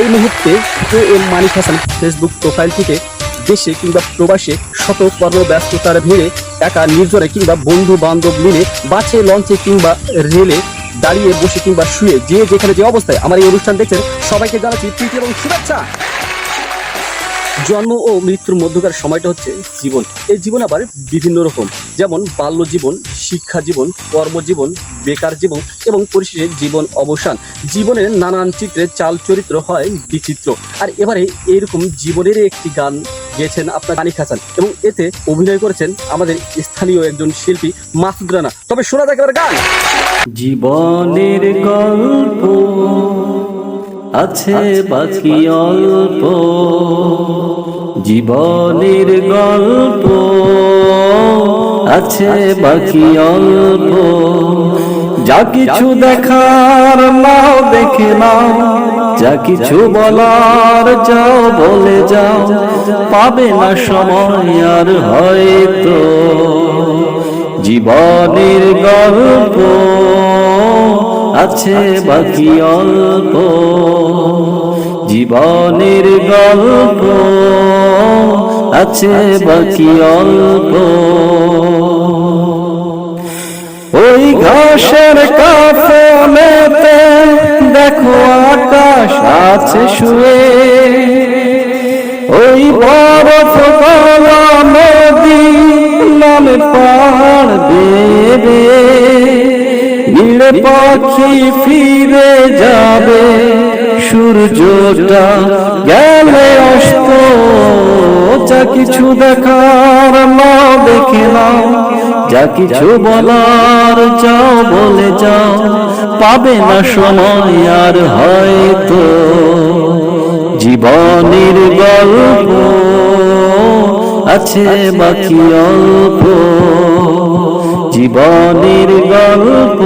এই মুহূর্তে এম মানিক Hasan Facebook profile থেকে দেশে কিংবা প্রবাসে শত কর্মব্যস্ততার ভিড়ে একা নির্জনে কিংবা বন্ধু বান্ধব মিলে বাসে লঞ্চে কিংবা রেলে দাঁড়িয়ে বসে কিংবা শুয়ে যে যেখানে যে অবস্থায় আমার এই অনুষ্ঠান দেখছেন সবাইকে জানাচ্ছি প্রীতি এবং শুভেচ্ছা। জন্ম ও মৃত্যুর মধ্যকার সময়টা হচ্ছে জীবন। এই জীবন আবার বিভিন্ন রকম, যেমন বাল্য জীবন, শিক্ষা জীবন, কর্মজীবন, বেকার জীবন এবং পরিশেষে জীবন অবসান। জীবনের নানান চিত্রে চাল চরিত্র হয় বিচিত্র। আর এবারে এইরকম জীবনের একটি গান গেয়েছেন আপনার মানিক হাসান এবং এতে অভিনয় করেছেন আমাদের স্থানীয় একজন শিল্পী মাসুদ রানা। তবে শোনা যাক এবার গান। জীবনের গল্প আছে বাকি অল্প, জীবনের গল্প আছে বাকি অল্প, যা কিছু দেখার নাও দেখে নাও, যা কিছু বলার যাও বলে যাও, পাবে না সময় আর হয়তো। জীবনের গল্প আছে বাকি অল্প, জীবনের গল্প আছে বাকি অল্প। ওই ঘাসের কাফনেতে দেখো আকাশ আছে শুয়ে, ওই বরফ গলা নদী নামে পাহাড় বেবে, নীল পাখি ফিরে যাবে, সূর্যটা গেলে অস্ত, যা কিছু দেখার নাও দেখে নাও, যা কিছু বলার যাও বলে যাও, পাবে না সময় আর হয়তো। জীবনের গল্প আছে বাকি অল্প, জীবনের গল্প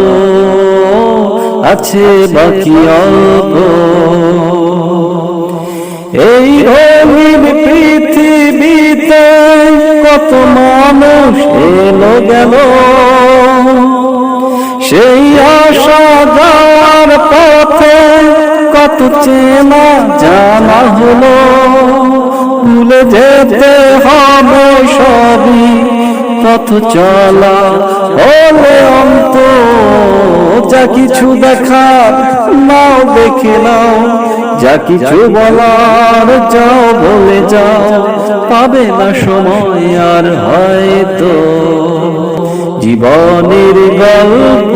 আছে বাকি অল্প। এই রঙিন পৃথিবীতে কত মানুষ এলো গেল, সেই আশা যাওয়ার পথে কত চেনা জানা হলো, ভুলে যেতে হবে সবই, পথ চলা হলে অন্ত, যা কিছু দেখার নাও দেখে নাও, যা কিছু বলার যাও বলে যাও, পাবে না সময় আর হয়তো। জীবনের গল্প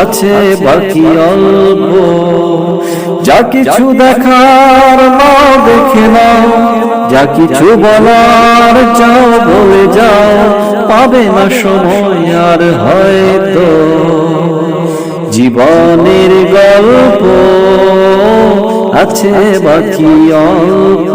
আছে বাকি অল্প, যা কিছু দেখার নাও দেখে নাও, যা কিছু বলার যাও বলে যাও, পাবে না সময় আর হয়তো। জীবনের গল্প আছে বাকি অল্প।